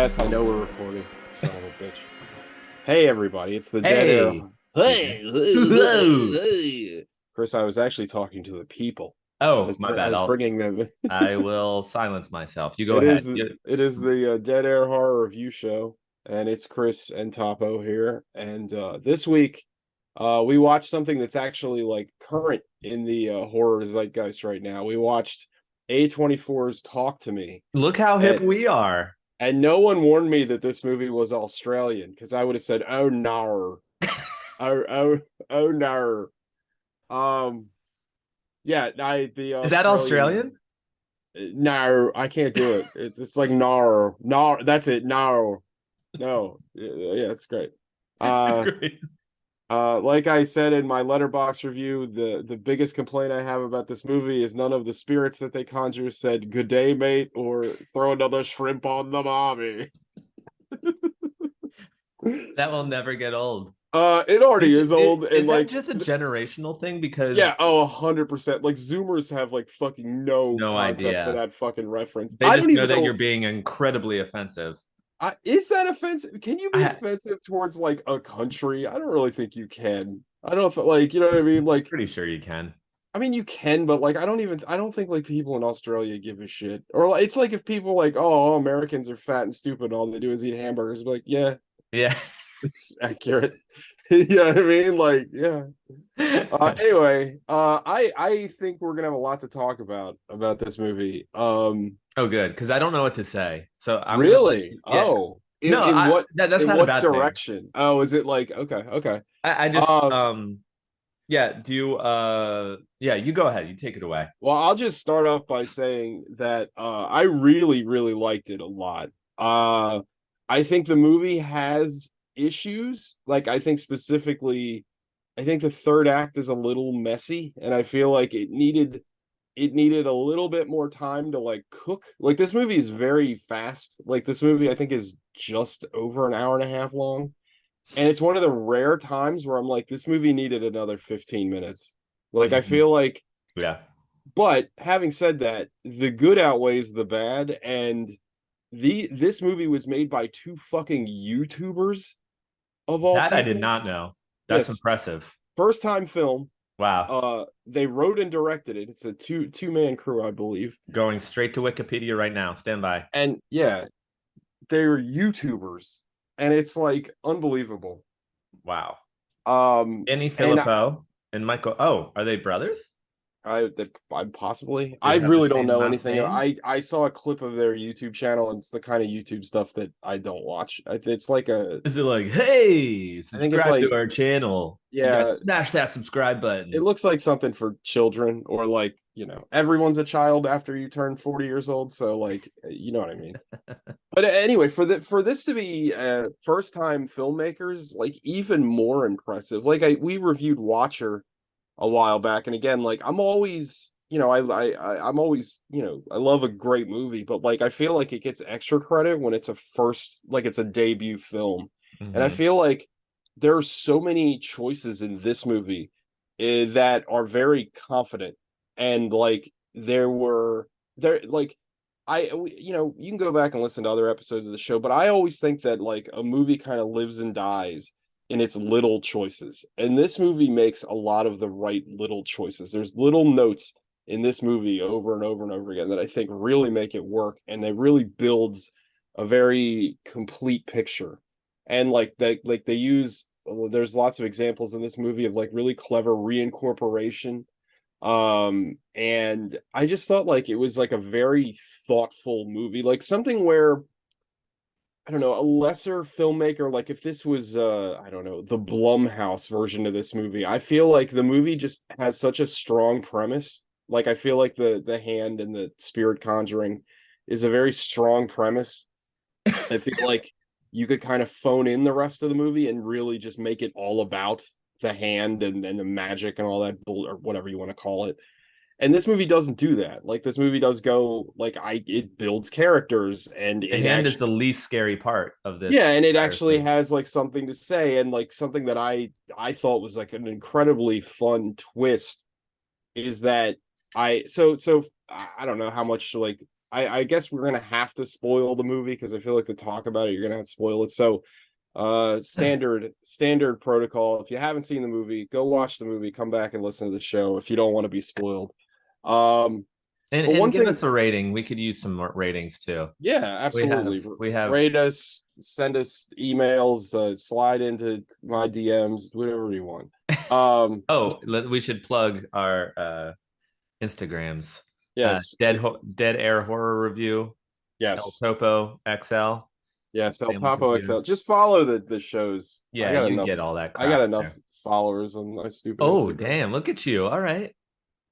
Yes, I know we're recording. Son of a bitch. Hey, everybody, it's the Dead Air. Hey. Hey, Whoa. hey. Chris, I was actually talking to the people. Oh, my I bad. was bringing them. I will silence myself. You go It is ahead. it is the Dead Air Horror Review Show, and it's Chris and Topo here. And this week, we watched something that's actually like current in the horror zeitgeist right now. We watched A24's Talk to Me, Look how hip and we are. no one warned me that this movie was Australian because I would have said, "Oh no, oh no." Um, yeah, the Is that Australian. Australian? No, I can't do it. It's like nar, nar. That's it. No, no. Yeah, it's great. It's Uh, great. like I said in my letterbox review, the biggest complaint I have about this movie is none of the spirits that they conjure said "Good day, mate" or "Throw another shrimp on the mommy." That will never get old. It already is old, and Is that like, just a generational thing? Because yeah, oh, 100%. Like, Zoomers have like fucking no no concept for idea. that fucking reference. They I just don't know even that you're know. being incredibly offensive. Is that offensive? Can you be I offensive towards like a country? I don't really think you can. I don't like, you know what I mean? Like, pretty sure you can. I mean, you can, but like, I don't think like people in Australia give a shit. Or like, it's like if people like, oh, Americans are fat and stupid, and all they do is eat hamburgers. Like, yeah, Yeah. it's accurate. You know what I mean? Like, yeah. Anyway, I think we're gonna have a lot to talk about this movie. Oh, good. Because I don't know what to say. So I'm gonna let Really? you. Yeah. Oh, No, that's in not a what bad thing. direction? Oh, is it like okay, okay. I just Uh, yeah, do you yeah, you go ahead. You take it away. well, I'll just start off by saying that I really, really liked it a lot. Uh, I think the movie has issues. Like, I think specifically, I think the third act is a little messy, and I feel like it needed a little bit more time to like cook. Like, this movie is very fast. Like, this movie I think is just over an hour and a half long. And it's one of the rare times where I'm like, this movie needed another 15 minutes. Like, I Mhm. feel like, Yeah. but having said that, the good outweighs the bad. And this movie was made by two fucking YouTubers of all That I did people. not know. That's Yes, impressive. first time film. Wow. They wrote and directed it. It's a two-man crew, I believe. Going straight to Wikipedia right now. Stand by. And yeah, they're YouTubers, and it's like unbelievable. Wow. Annie And Filippo and Michael. Oh, are they brothers? I possibly, Do I they have the really don't same know last anything. name? I saw a clip of their YouTube channel, and it's the kind of YouTube stuff that I don't watch. It's like Is it like, hey, I think it's subscribe to like, our channel? You got to yeah, smash that subscribe it button. looks like something for children, or like, everyone's a child after you turn 40 years old, so like, you know what I mean. But anyway, for this to be first time filmmakers, like, even more impressive. Like, we reviewed Watcher a while back, and again, like, I'm always, I'm always, I love a great movie, but like, I feel like it gets extra credit when it's a first, like, it's a debut film. And I Hmm. feel like there are so many choices in this movie that are very confident, and like, there like, you can go back and listen to other episodes of the show, but I always think that like a movie kind of lives and dies in its little choices. And this movie makes a lot of the right little choices. There's little notes in this movie over and over and over again that I think really make it work, and they really builds a very complete picture. And like they use, there's lots of examples in this movie of like really clever reincorporation. And I just thought like it was like a very thoughtful movie, like something where, I don't know, a lesser filmmaker, like if this was I don't know, the Blumhouse version of this movie, I feel like the movie just has such a strong premise. Like, I feel like the hand and the spirit conjuring is a very strong premise. I feel like you could kind of phone in the rest of the movie and really just make it all about the hand and the magic and all that bull, or whatever you want to call it. And this movie doesn't do that. Like, this movie does go like, it builds characters, and The it hand is the actually, least scary part of yeah, this and it entire actually thing. has like something to say, and like something that I thought was like an incredibly fun twist is that I don't know how much like I guess we're gonna have to spoil the movie because I feel like to talk about it, you're gonna have to spoil it. So standard protocol. If you haven't seen the movie, go watch the movie, come back and listen to the show if you don't want to be spoiled. Um but And one give thing, us a rating. We could use some more ratings too. yeah, We have absolutely. we have Rate us, send us emails, slide into my DMs, whatever you want. Um oh, we should plug our Instagrams. yes, Dead Air Horror Review, El yes. Topo XL, Yes, El Family Topo Computer. XL. Just follow the shows. Yeah, you get all that I got crap enough there. followers on my stupid Oh, Instagram. damn. Look at you. All right.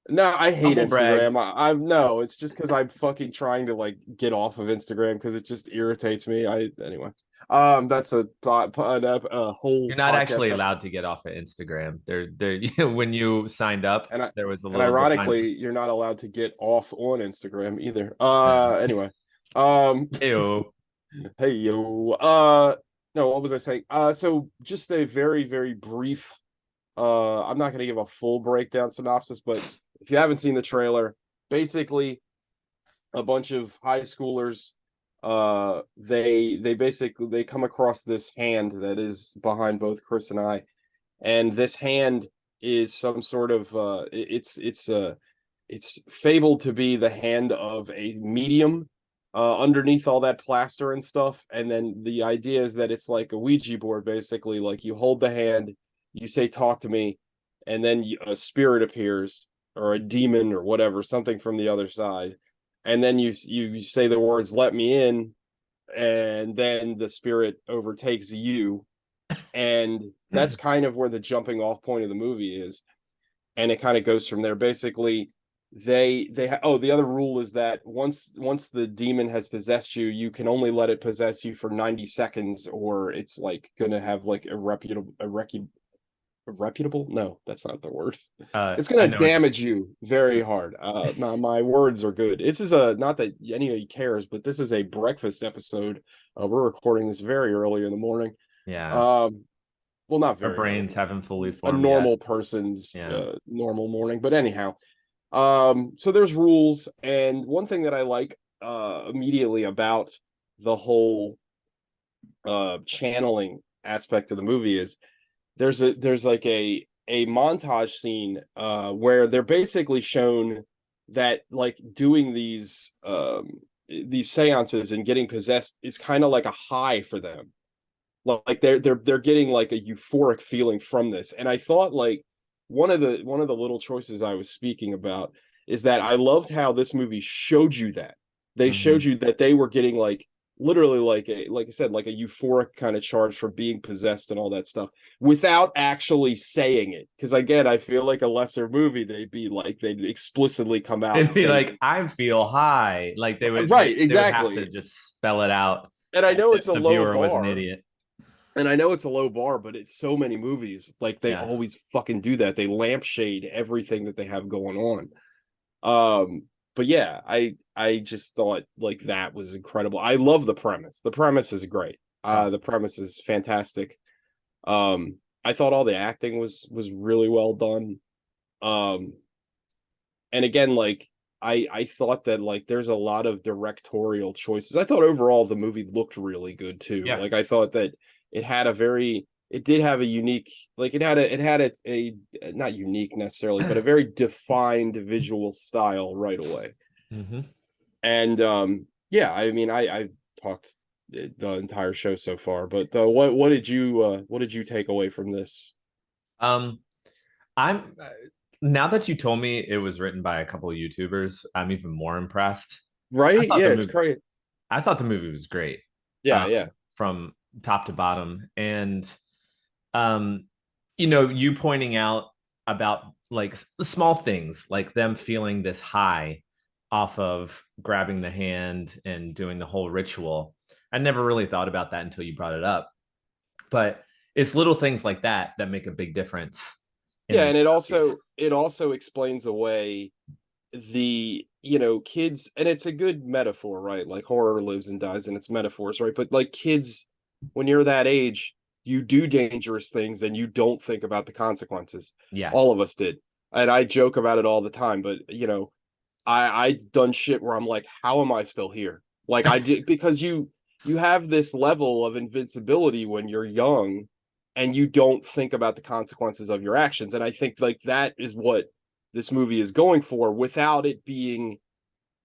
No, I hate Humble brag. Instagram. I'm no, it's just because I'm fucking trying to like get off of Instagram because it just irritates me. I anyway. That's a whole You're not actually podcast allowed episode. to get off of Instagram. When you signed up, And I there was a and little defined. ironically, you're not allowed to get off on Instagram either. Anyway. Ew. Hey yo. No, what was I saying? So just a very, very brief, I'm not gonna give a full breakdown synopsis, but if you haven't seen the trailer, basically a bunch of high schoolers, they basically they come across this hand that is behind both Chris and I, and this hand is some sort of it's fabled to be the hand of a medium underneath all that plaster and stuff. And then the idea is that it's like a Ouija board, basically. Like you hold the hand, you say, "Talk to me," and then a spirit appears or a demon or whatever, something from the other side. And then you say the words, "Let me in," and then the spirit overtakes you. And that's kind of where the jumping off point of the movie is, and it kind of goes from there. Basically, the other rule is that once the demon has possessed you, you can only let it possess you for 90 seconds, or it's like gonna have like a reputable, no, that's not the word. It's I gonna know it's damage you very hard. My words are good. This is a, not that anybody cares, but this is a breakfast episode. We're recording this very early in the morning. yeah. um well, not Our very brains early, haven't fully a formed yet. normal person's Yeah. normal morning. But anyhow, so there's rules, and one thing that I like immediately about the whole channeling aspect of the movie is there's like a montage scene where they're basically shown that like doing these seances and getting possessed is kind of like a high for them. Like they're getting like a euphoric feeling from this. And I thought like one of the little choices I was speaking about is that I loved how this movie showed you that. They showed Hmm. you that they were getting like literally like I said, like a euphoric kind of charge for being possessed and all that stuff without actually saying it. Because again, I feel like a lesser movie, they'd explicitly come out It'd and be say, like, I feel high. Like right, they would have to exactly. just spell it out And I as know if it's a the low viewer was an bar, idiot. and I know it's a low bar, but it's so many movies. Like they Yeah. always fucking do that. They lampshade everything that they have going on. But yeah, I just thought like that was incredible. I love the premise. The premise is great. Oh. The premise is fantastic. I thought all the acting was really well done. Um, and again, like I thought that like there's a lot of directorial choices. I thought overall the movie looked really good too. Yeah. Like I thought that it did have a unique, like it had a not unique necessarily, but a very defined visual style right away. Hmm. And yeah, I mean I talked the entire show so far, but what did you take away from this? Um, I'm now that you told me it was written by a couple of YouTubers, I'm even more impressed. I Right? thought Yeah, the it's movie great. I thought the movie was great. Yeah, Um, yeah. from top to bottom. And um, you pointing out about like the small things, like them feeling this high off of grabbing the hand and doing the whole ritual. I never really thought about that until you brought it up. But it's little things like that that make a big difference Yeah, in and it movies. also it also explains away kids, and it's a good metaphor, right? Like horror lives and dies in its metaphors, right? But like kids, when you're that age, you do dangerous things and you don't think about the consequences. Yeah. All of us did. And I joke about it all the time, but I've done shit where I'm like, how am I still here? Like I did, because you have this level of invincibility when you're young and you don't think about the consequences of your actions. And I think like that is what this movie is going for without it being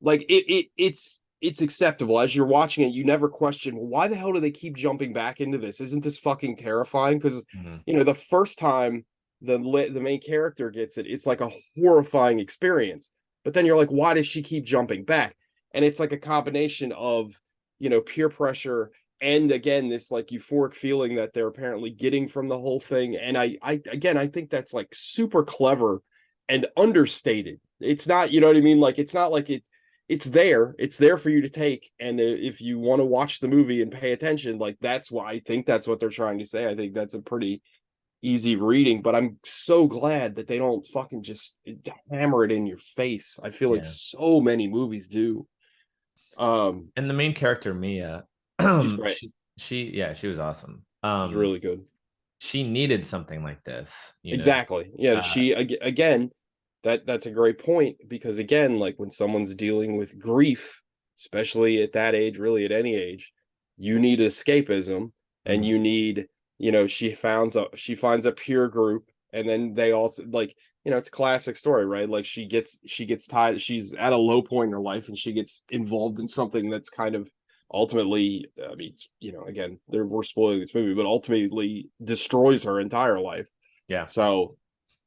like it's acceptable as you're watching it. You never question, well, why the hell do they keep jumping back into this? Isn't this fucking terrifying? Because Mhm. the first time the main character gets it, it's like a horrifying experience. But then you're like, why does she keep jumping back? And it's like a combination of peer pressure and again this like euphoric feeling that they're apparently getting from the whole thing. And I again I think that's like super clever and understated. It's not, you know what I mean? Like it's not like it's there for you to take, and if you want to watch the movie and pay attention, like that's why I think that's what they're trying to say. I think that's a pretty easy reading, but I'm so glad that they don't fucking just hammer it in your face. I feel like Yeah. so many movies do. um And the main character, Mia, she's great. she was awesome. She's really good. She needed something like this, you know. Exactly. Yeah, Uh, she again, that's a great point because again, like when someone's dealing with grief, especially at that age, really at any age, you need escapism and mhm. you need, she finds a peer group and then they also like, it's a classic story, right? Like she gets tied, she's at a low point in her life and she gets involved in something that's kind of ultimately, I mean, again, we're spoiling this movie, but ultimately destroys her entire life. Yeah. So,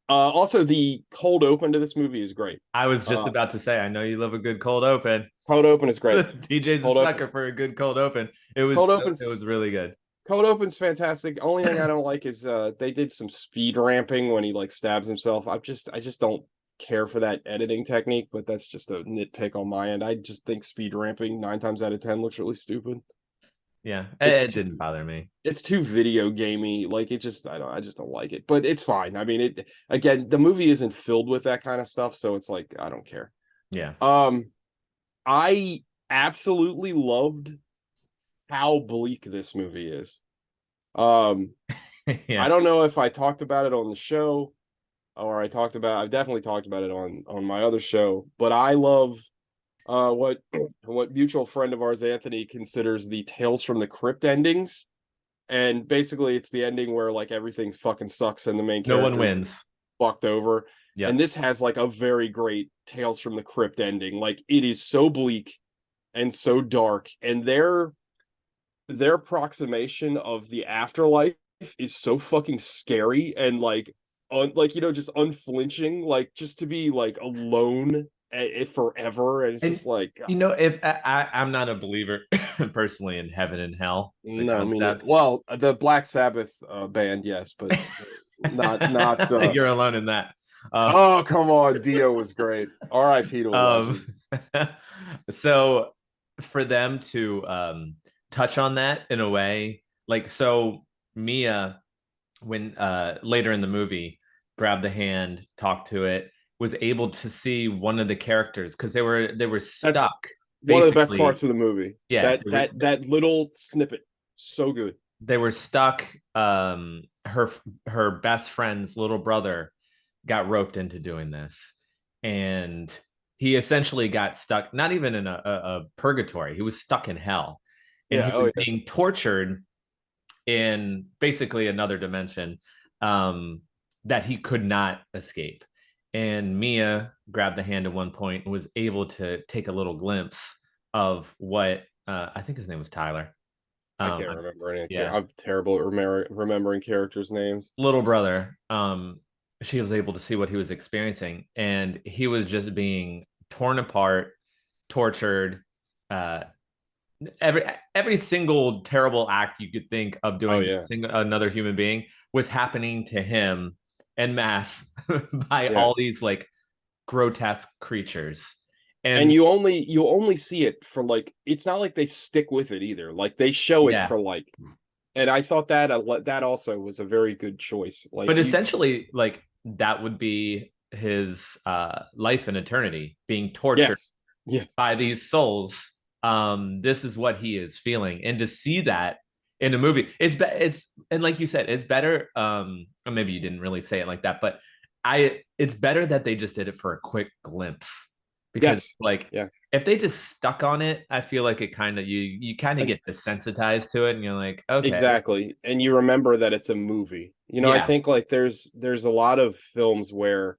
also the cold open to this movie is great. I was just Uh, about to say, I know you love a good cold open. cold open is great. TJ's a Cold open, sucker for a good cold open. cold It opens, was really good. cold open's fantastic. Only thing I don't like is they did some speed ramping when he like stabs himself. I just don't care for that editing technique, but that's just a nitpick on my end. I just think speed ramping 9 times out of 10 looks really stupid. Yeah, It's it didn't bother me. it's too video gamey. Like I just don't like it. But it's fine. I mean, it again, the movie isn't filled with that kind of stuff, so it's like I don't care. Yeah. Um, I absolutely loved how bleak this movie is. Um, I Yeah. don't know if I talked about it on the show or I've definitely talked about it on my other show, but I love what what mutual friend of ours Anthony considers the Tales from the Crypt endings. And basically it's the ending where like everything fucking sucks and the main No one character is wins. fucked over. And Yep. this has like a very great Tales from the Crypt ending. Like it is so bleak and so dark, and their approximation of the afterlife is so fucking scary and like like just unflinching, like just to be like alone forever, and it's And just like if I'm not a believer personally in heaven and hell, the no, I mean, concept. well, the Black Sabbath band, yes, but not You're alone in that. Uh, oh, come on, Dio was great. R.I.P. to a um, legend. so for them to touch on that in a way, like so Mia, when later in the movie, grabbed the hand, talked to it, was able to see one of the characters because they were That's stuck one of the best parts basically. of the movie. Yeah, That little snippet, so good. they were stuck. Her best friend's little brother got roped into doing this, and he essentially got stuck. Not even in a purgatory. He was stuck in hell, and Yeah. he was Oh yeah. being tortured in basically another dimension um, that he could not escape. And Mia grabbed the hand at one point and was able to take a little glimpse of what I think his name was Tyler. I Um, can't remember any yeah, I'm terrible at remembering characters' names. little brother. She was able to see what he was experiencing, and he was just being torn apart, tortured, uh, every single terrible act you could think of Oh doing to yeah. another human being was happening to him en masse by Yeah. all these like grotesque creatures. And And you only see it for like, it's not like they stick with it either. Like they show it yeah, for like, and I thought that also was a very good choice. but Like you essentially, like that would be his life in eternity, being tortured yes. Yes. by these souls. This is what he is feeling, and to see that in a movie, it's and like you said, it's better. Or maybe you didn't really say it like that, but it's better that they just did it for a quick glimpse because Yes. like Yeah. if they just stuck on it, I feel like it kind of you kind of Ag- get desensitized to it, and you're like, okay, Exactly. And you remember that it's a movie. I yeah, think like there's a lot of films where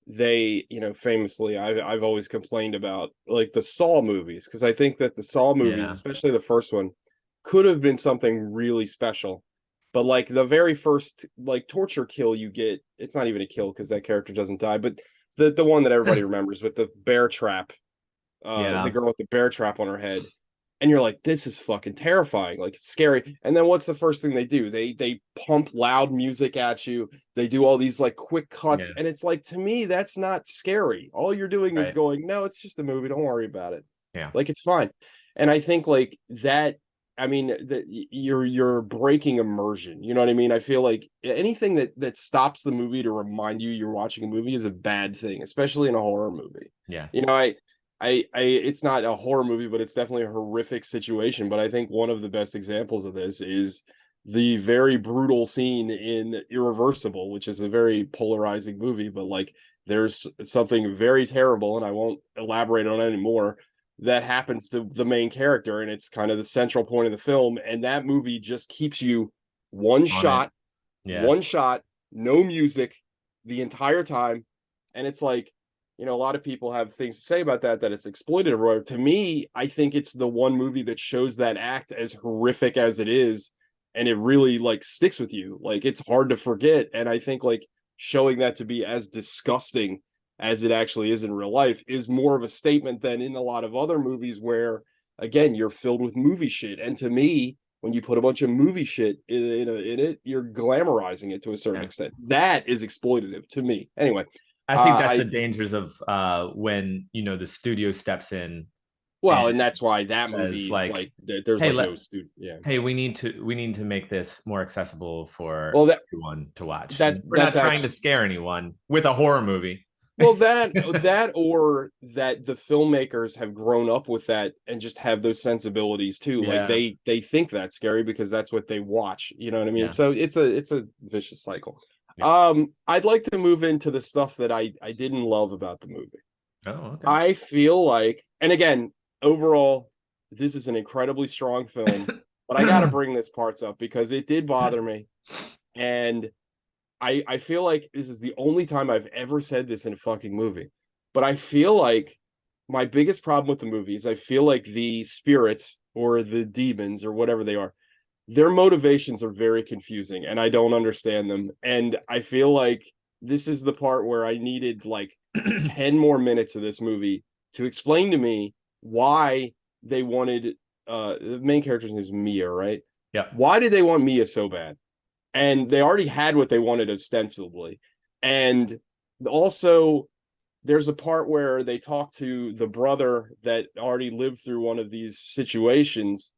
they, famously I've always complained about like the Saw movies because I think that the Saw movies, yeah, especially the first one, could have been something really special. But like the very first like torture kill you get, it's not even a kill because that character doesn't die, but the one that everybody remembers with the bear trap, the yeah, girl with the bear trap on her head, and you're like, this is fucking terrifying, like it's scary. And then what's the first thing they do? They pump loud music at you, they do all these like quick cuts, yeah, and it's like, to me, that's not scary. All you're doing is right, going, no, it's just a movie, don't worry about it, yeah. like it's fine. And I think like that, I mean, that you're breaking immersion, you know what I mean? I feel like anything that stops the movie to remind you you're watching a movie is a bad thing, especially in a horror movie. Yeah. It's not a horror movie, but it's definitely a horrific situation. But I think one of the best examples of this is the very brutal scene in Irreversible, which is a very polarizing movie, but like there's something very terrible, and I won't elaborate on it anymore, that happens to the main character, and it's kind of the central point of the film. And that movie just keeps you one On it. shot, Yeah. one shot, no music the entire time. And it's like, a lot of people have things to say about that it's exploitative. Or to me, I think it's the one movie that shows that act, as horrific as it is, and it really like sticks with you. Like it's hard to forget. And I think like showing that to be as disgusting as it actually is in real life is more of a statement than in a lot of other movies where, again, you're filled with movie shit. And to me, when you put a bunch of movie shit in it, you're glamorizing it to a certain Yeah. extent. That is exploitative to me. Anyway, I think that's the I dangers of when the studio steps in and well, and that's why that says movie is like, like there's hey, like no student. Yeah. hey, we need to make this more accessible for Well, everyone to watch. that And we're that's not trying to actually scare anyone with a horror movie. well that or that the filmmakers have grown up with that and just have those sensibilities too. Like Yeah. they think that's scary because that's what they watch. You know what I mean? Yeah. So it's a vicious cycle. Yeah. I'd like to move into the stuff that I didn't love about the movie. Oh, okay. I feel like, and again, overall, this is an incredibly strong film, but I got to bring this parts up because it did bother me. And I feel like this is the only time I've ever said this in a fucking movie. But I feel like my biggest problem with the movie is I feel like the spirits or the demons or whatever they are, their motivations are very confusing and I don't understand them. And I feel like this is the part where I needed like 10 more minutes of this movie to explain to me why they wanted the main character's name is Mia, right? Yep. Why did they want Mia so bad? And they already had what they wanted ostensibly. And also there's a part where they talk to the brother that already lived through one of these situations,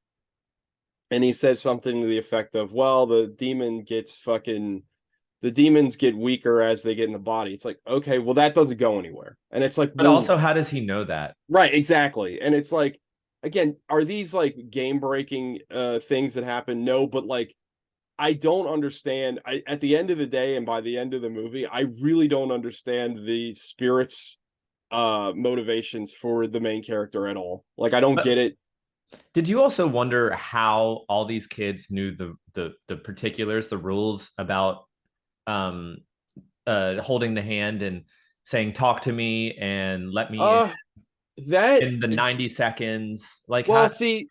and he says something to the effect of, well, the demons get weaker as they get in the body. It's like, okay, well, that doesn't go anywhere. And it's like, But well, also, how does he know that? right, exactly. And it's like, again, are these like game breaking things that happen? No, but like I don't understand. At the end of the day, and by the end of the movie, I really don't understand the spirits motivations for the main character at all. Like I don't But get it. did you also wonder how all these kids knew the particulars, the rules about um holding the hand and saying talk to me and let me Uh that in the it's 90 seconds? Like Well, how see,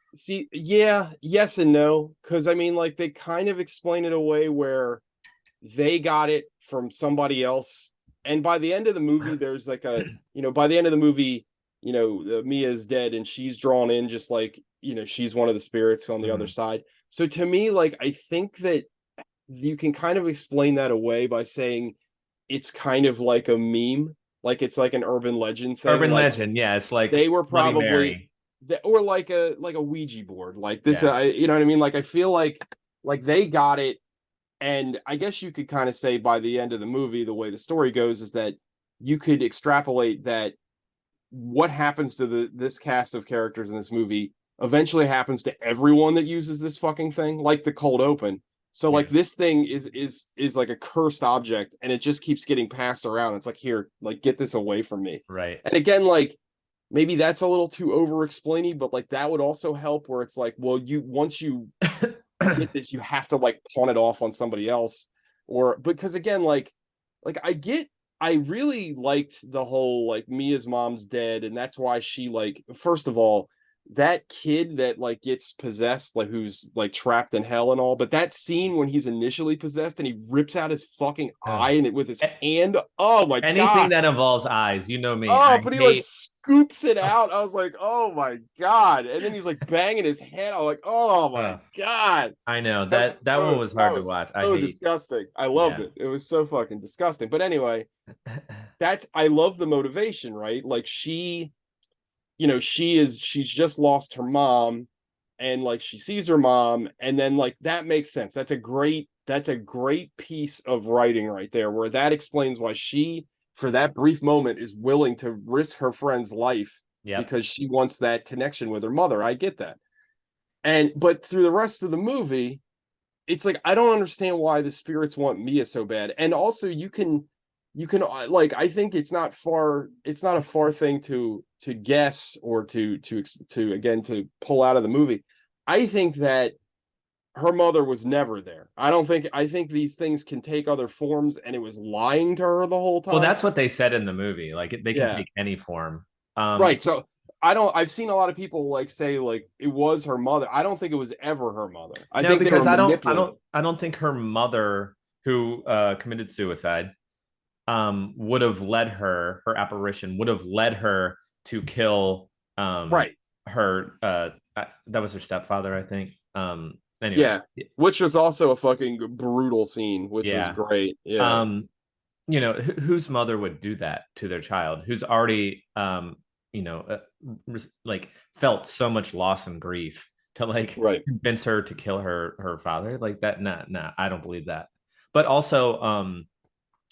yeah, yes and no, because I mean, like they kind of explain it away where they got it from somebody else, and by the end of the movie, there's like by the end of the movie, Mia's dead and she's drawn in, just like she's one of the spirits on the other Mhm. side. So to me, like I think that you can kind of explain that away by saying it's kind of like a meme, like it's like an urban legend thing, Urban like legend, yeah, it's like they were Bloody probably Mary. or like a Ouija board, like this. Yeah. You know what I mean? Like I feel like they got it, and I guess you could kind of say by the end of the movie, the way the story goes is that you could extrapolate that what happens to this cast of characters in this movie eventually happens to everyone that uses this fucking thing, like the cold open. So like Yeah. this thing is like a cursed object, and it just keeps getting passed around. It's like, here, like get this away from me. Right. And again, like maybe that's a little too over explaining, but like that would also help where it's like, well, you once you get this, you have to like pawn it off on somebody else. Or because again, I really liked the whole like Mia's mom's dead, and that's why she like first of all, that kid that like gets possessed, like who's like trapped in hell and all, but that scene when he's initially possessed and he rips out his fucking eye and it with his hand, oh my Anything god. that involves eyes, you know me. Oh, I but he like hate. scoops it out. I was like, oh my god. And then he's like banging his head. I'm like, oh my Uh, god. I know That that was that one so was that hard to was watch. I so hate. disgusting. I loved Yeah. it. It was so fucking disgusting. But anyway, that's I love the motivation, right? Like she's just lost her mom and like she sees her mom and then like that makes sense. That's a great piece of writing right there where that explains why she for that brief moment is willing to risk her friend's life Yep. because she wants that connection with her mother. I get that. And but through the rest of the movie, it's like I don't understand why the spirits want Mia so bad. And also you can like I think it's not a far thing to guess or to again to pull out of the movie. I think that her mother was never there. I think these things can take other forms and it was lying to her the whole Well, time. that's what they said in the movie. Like they can Yeah. take any form. Right. So I've seen a lot of people like say like it was her mother. I don't think it was ever her mother. I No, think they were because manipulating. I don't think her mother, who committed suicide, would have led her apparition would have led her to kill Right. her that was her stepfather, I think. Anyway, Yeah, which was also a fucking brutal scene, which was yeah. great. Yeah, Um, whose mother would do that to their child who's already you know uh, like felt so much loss and grief to like right. convince her to kill her father like that? Nah, I don't believe that. But also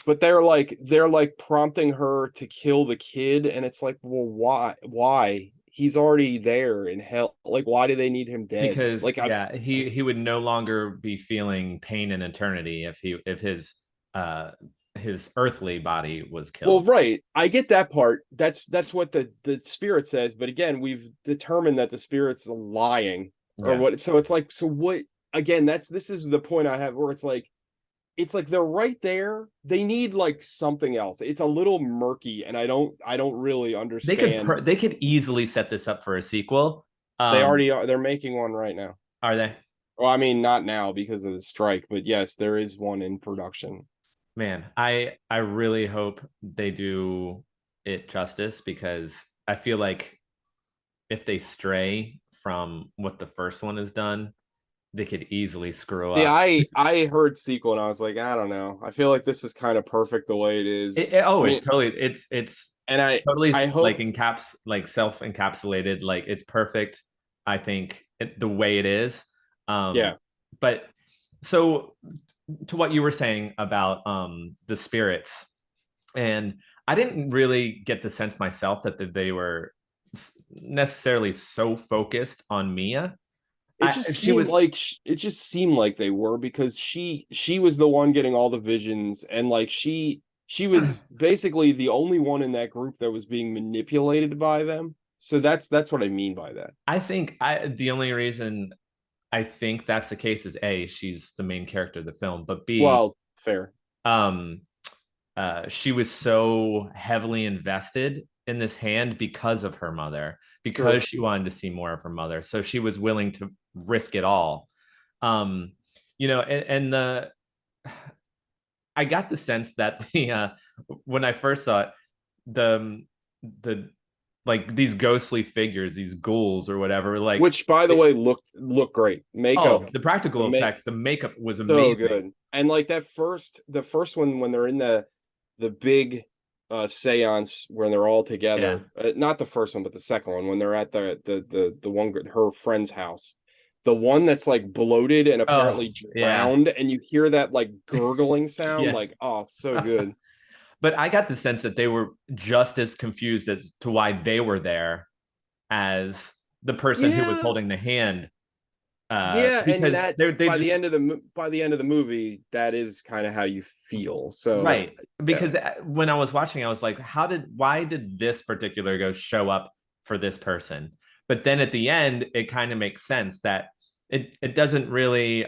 But they're like prompting her to kill the kid, and it's like, well, why? Why? He's already there in hell. Like, why do they need him dead? because Like, I've yeah, he would no longer be feeling pain in eternity if uh his earthly body was well, killed. right. I get that part. That's what the spirit says. But again, we've determined that the spirit's lying or Yeah, what. So it's like, so what? Again, this is the point I have where it's like they're right there. They need like something else. It's a little murky, and I don't really understand. they could easily set this up for a sequel. They um already are. They're making one right now. are they? Well, I mean, not now because of the strike, but yes, there is one in production. Man, I really hope they do it justice, because I feel like if they stray from what the first one has done, they could easily screw See, up. I heard sequel and I was like, I don't know. I feel like this is kind of perfect the way it is. I It's mean, totally it's and totally I like hope, self encapsulated. Like it's perfect. I think the way it is. yeah. But so to what you were saying about the spirits, and I didn't really get the sense myself that they were necessarily so focused on Mia. She was. It just seemed like they were because she was the one getting all the visions and like she was basically the only one in that group that was being manipulated by them. So that's what I mean by that. I think the only reason I think that's the case is A, she's the main character of the film, but B, Well, fair. um, she was so heavily invested in this hand because of her mother, True. because she wanted to see more of her mother. So she was willing to risk it all. Um, and the I got the sense that the when I first saw it, the the like these ghostly figures, these ghouls or whatever, like Which by the way looked great. Makeup, the practical the make effects, the makeup was so amazing. good. And like the first one when they're in the big seance when they're all Yeah. together. Not the first one, but the second one when they're at the one her friend's house. The one that's like bloated and Oh, apparently yeah. drowned, and you hear that like gurgling sound, Yeah. like oh, so good. But I got the sense that they were just as confused as to why they were there as the person who was Yeah, holding the hand, yeah, and because that they just by the end of the movie, that is kind of how you feel. So right. yeah, Because when I was watching, I was like, why did this particular ghost show up for this person. But then at the end, it kind of makes sense that it doesn't really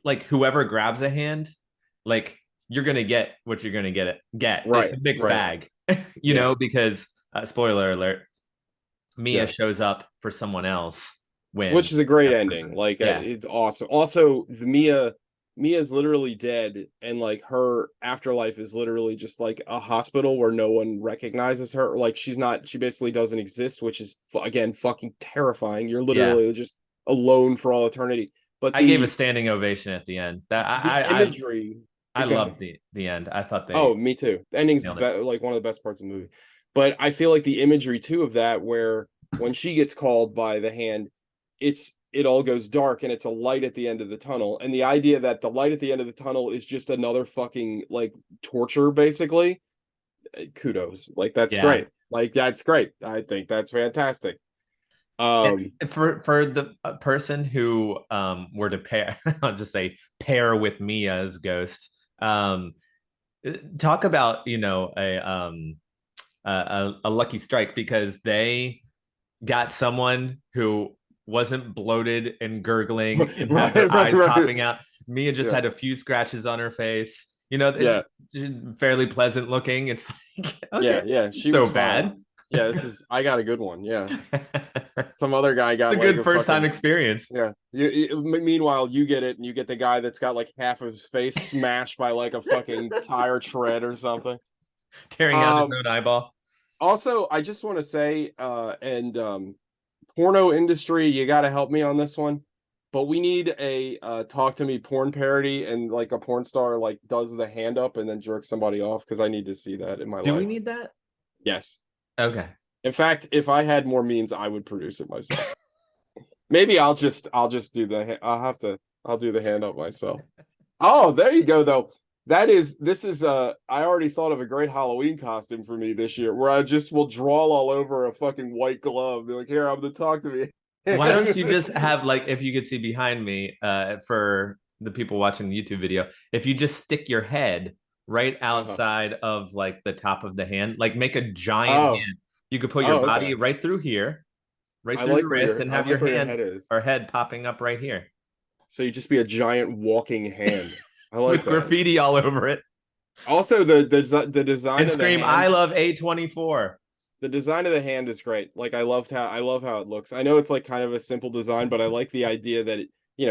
like whoever grabs a hand, like you're gonna get what you're gonna get. It's Right, a mixed right. bag, Yeah, because spoiler alert, Mia yeah. shows up for someone else when Which is a great that ending. person. Like Yeah. it's awesome. Also, the Mia's literally dead, and like her afterlife is literally just like a hospital where no one recognizes her. Like she's not, she basically doesn't exist, which is again fucking terrifying. You're Yeah. literally just alone for all eternity. But I gave a standing ovation at the end. That the imagery, I go ahead. loved the end. I thought Oh, they me too. The ending's nailed it. like one of the best parts of the movie. But I feel like the imagery too of that, where when she gets called by the hand, it all goes dark and it's a light at the end of the tunnel. And the idea that the light at the end of the tunnel is just another fucking like torture, basically. Kudos. Like that's Yeah. great. Like that's great. I think that's fantastic. And Um for the person who were to pair, I'll just say pair with Mia's ghost. Talk about a lucky strike because they got someone who wasn't bloated and gurgling and had her right, right, eyes right. popping out. Mia just Yeah. had a few scratches on her face. You know, it's Yeah. fairly pleasant looking. It's like, okay, Yeah, it's yeah. She so was fine. bad. Yeah, this is I got a good one. Yeah. It's Some other guy got a like good a first time fucking experience. yeah. Meanwhile, you get it, and you get the guy that's got like half of his face smashed by like a fucking tire tread or something. Tearing out his Um. own eyeball. Also, I just want to say, and porno industry, you got to help me on this one. But we need a talk to me porn parody, and like a porn star like does the hand up and then jerks somebody off because I need to see that in my Do we life. need that? Yes. Okay. In fact, if I had more means, I would produce it myself. Maybe I'll just do I'll do the hand up myself. Oh, there you go though. This is I already thought of a great Halloween costume for me this year where I just will draw all over a fucking white glove. Be like, here, I'm gonna talk to me. Why don't you just have like if you could see behind me for the people watching the YouTube video, if you just stick your head right Uh-huh. outside of like the top of the hand, like make a giant Oh, hand. You could put your oh, body okay. right through here, right through the wrist, and I have your like where your hand head is. or head popping up right here So you just be a giant walking hand. I like with that. graffiti all over it. Also, the design And of the scream, I hand love A24. the design of the hand is great. Like I love how it looks. I know it's like kind of a simple design, but I like the idea that it,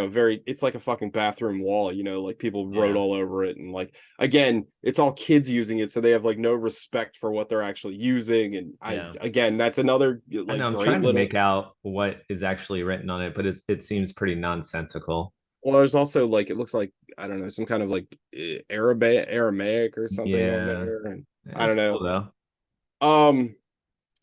very it's like a fucking bathroom wall, like people wrote Yeah. all over it and like again, it's all kids using it so they have like no respect for what they're actually using and I Yeah. again, that's another I know like I'm great trying to little make out what is actually written on it, but it seems pretty nonsensical. well there's also like it looks like I don't know, some kind of like Aramaic or something on Yeah. there and I It's don't know. cool though. Um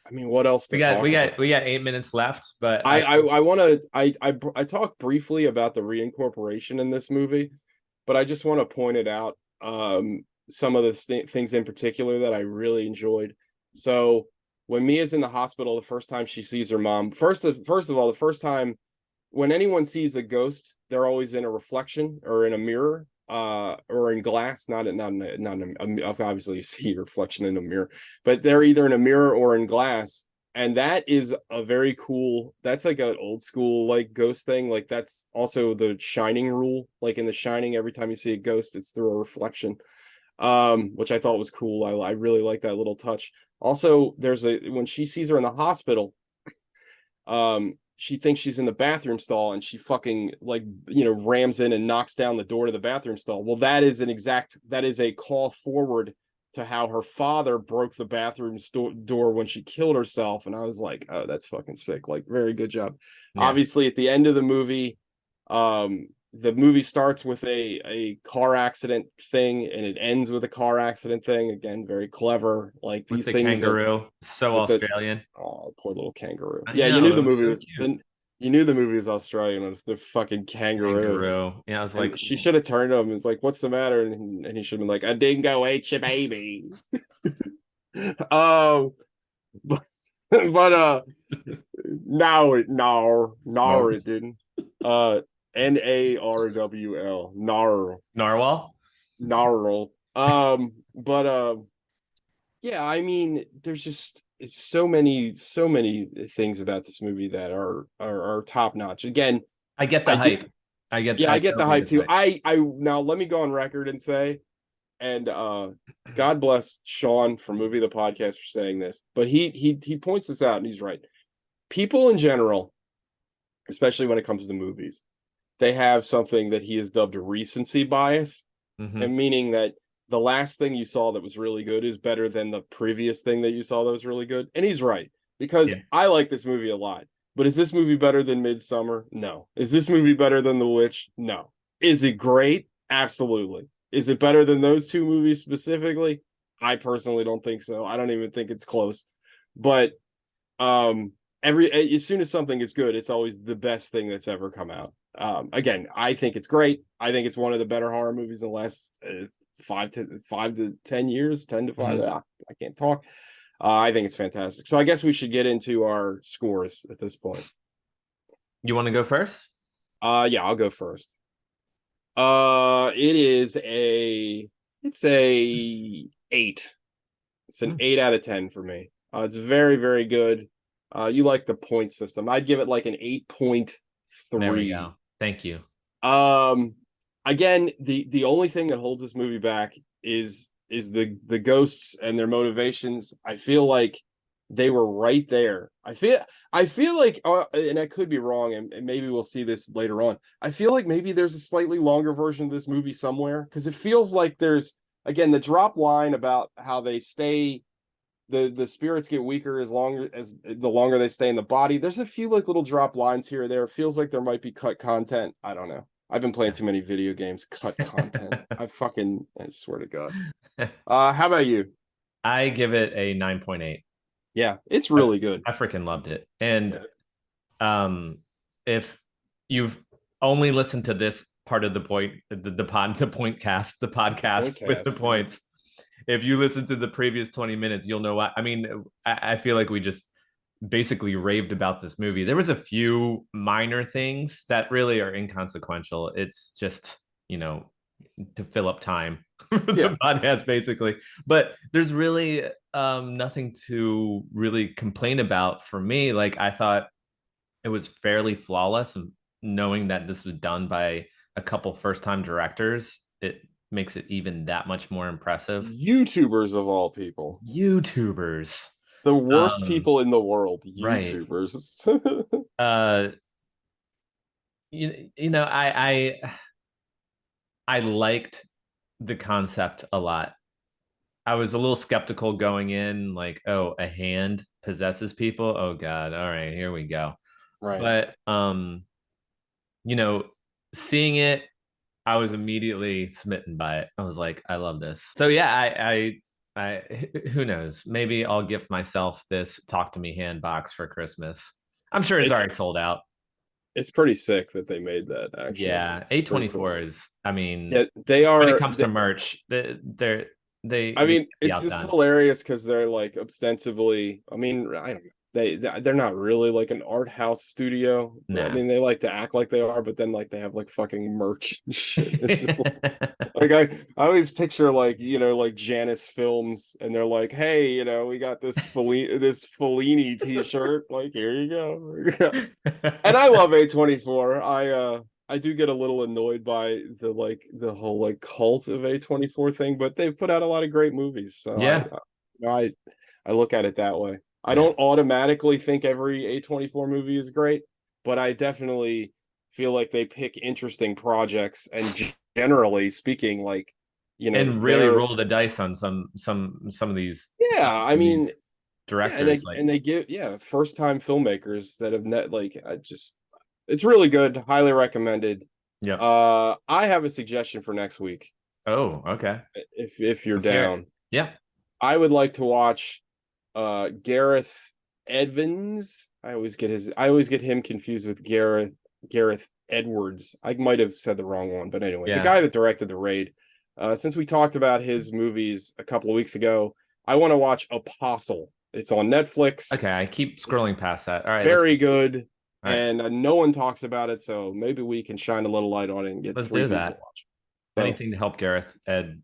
I mean, what else to talk about? We got 8 minutes left, but I want to I talked briefly about the reincorporation in this movie, but I just want to point it out some of the things in particular that I really enjoyed. So when Mia's in the hospital the first time she sees her mom, first of all, the first time when anyone sees a ghost, they're always in a reflection or in a mirror or in glass, obviously you see your reflection in a mirror, but they're either in a mirror or in glass, and that is a very cool, that's like an old school like ghost thing. Like that's also the Shining rule. Like in the Shining, every time you see a ghost it's through a reflection, which I thought was cool. I really like that little touch. Also, there's a when she sees her in the hospital, she thinks she's in the bathroom stall and she fucking like rams in and knocks down the door to the bathroom stall. Well, that is a call forward to how her father broke the bathroom door when she killed herself, and I was like, oh, that's fucking sick. Like, very good job. yeah. Obviously at the end of the movie starts with a car accident thing and it ends with a car accident thing. Again, very clever. Like With these the things are kangaroo. So with the Australian. oh, poor little kangaroo. I Yeah, you knew know, the it was movie so was cute. then you knew the movie was Australian with the fucking kangaroo. Kangaroo. Yeah, I was like, And she should have turned to him and was like, "What's the matter?" And he should have been like, "A dingo ate your baby." um, but, but no, no. it didn't. Uh, Narwl, Narwhal? Narl. But yeah, I mean, there's just it's so many things about this movie that are top notch. Again, I get the I do, hype. I get. yeah, I I get the totally hype get the too. hype. I now let me go on record and say, and God bless Sean from Movie the Podcast for saying this, but he points this out and he's right. People in general, especially when it comes to movies, they have something that he has dubbed recency bias, Mm-hmm. and meaning that the last thing you saw that was really good is better than the previous thing that you saw that was really good. And he's right, because Yeah. I like this movie a lot. But is this movie better than Midsummer? No. Is this movie better than The Witch? No. Is it great? Absolutely. Is it better than those two movies specifically? I personally don't think so. I don't even think it's close. But um every as soon as something is good, it's always the best thing that's ever come out. Again, I think it's great. I think it's one of the better horror movies in the last 5 to 10 years, 10 to 5. Mm-hmm. I can't talk. I think it's fantastic. So I guess we should get into our scores at this point. You want to go first? Yeah, I'll go first. It is it's a 8. It's an Mm. 8 out of 10 for me. It's very, very good. You like the point system. I'd give it like an There we 8.3. go. Thank you. Um, again, the only thing that holds this movie back is the ghosts and their motivations. I feel like they were right there. I feel like, and I could be wrong, and maybe we'll see this later on. I feel like maybe there's a slightly longer version of this movie somewhere, because it feels like there's, again, the drop line about how they stay, the spirits get weaker as longer as the longer they stay in the body. There's a few like little drop lines here or there. It feels like there might be cut content. I don't know. I've been playing too many video games. Cut content. I swear to God. How about you? I give it a 9.8. Yeah, it's I, really good. I freaking loved it. And Yeah. um if you've only listened to this part of the point, the point cast, the podcast with the Pointcast, yeah. points, if you listen to the previous 20 minutes, you'll know what I mean. I feel like we just basically raved about this movie. There was a few minor things that really are inconsequential. It's just, to fill up time for Yeah. the podcast, basically. But there's really nothing to really complain about for me. Like, I thought it was fairly flawless, and knowing that this was done by a couple first time directors, it makes it even that much more impressive. YouTubers of all people. YouTubers. The worst Um, people in the world. right. YouTubers. Uh you know, I liked the concept a lot. I was a little skeptical going in, like, oh, a hand possesses people. Oh God. All right, here we go. Right. But you know, seeing it, I was immediately smitten by it. I was like, I love this. So yeah, who knows? Maybe I'll gift myself this Talk to Me hand box for Christmas. I'm sure it's It's already sold out. it's pretty sick that they made that, actually. Yeah, Pretty cool. A24 is, I mean, Yeah, they when it are. comes to merch, I they mean, can't be it's just outdone. hilarious because they're like ostensibly. I mean, I don't know. They're not really like an art house studio. I Nah. mean, they like to act like they are, but then like they have like fucking merch and shit. It's just like I always picture like, like Janus Films, and they're like, hey, we got this Fellini t-shirt. Like, here you go. And I love A24. I do get a little annoyed by the whole like cult of A24 thing, but they've put out a lot of great movies. So Yeah. I look at it that way. I Yeah. don't automatically think every A24 movie is great, but I definitely feel like they pick interesting projects, and generally speaking, like, And really they're, roll the dice on some of yeah, I mean, these yeah, directors, and like, they give, yeah, first time filmmakers that have net, like, I just, it's really good, highly recommended. yep. I have a suggestion for next week, Oh, okay. if you're Let's hear it. down. Yeah. I would like to watch Gareth Edmonds. I always get him confused with Gareth Edwards. I might have said the wrong one, but anyway, the Yeah. guy that directed The Raid. Since we talked about his movies a couple of weeks ago, I want to watch Apostle. It's on Netflix. Okay. I keep scrolling past that. All right, Very good, all right. and no one talks about it, so maybe we can shine a little light on it and get Let's three do people that. watching. So Anything to help Gareth Ed.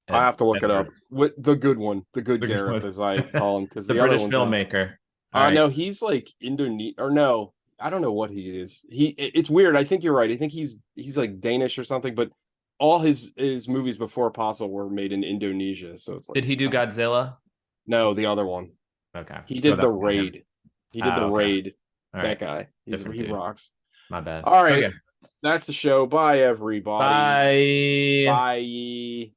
I have to look it up. Edwards. What the good one, the good The good Gareth, one. as I call him, because The the other British one's not. filmmaker. All right. No, he's like Indonesian, or no, I don't know what he is. It's weird. I think you're right. I think he's like Danish or something, but all his movies before Apostle were made in Indonesia, so it's like Did he do Godzilla? no, the other one. Okay. He So did the that's not him. raid. He did the Oh, okay. raid. All That right. guy. Different He dude. rocks. My bad. All right. Okay. That's the show. Bye everybody. Bye. Bye.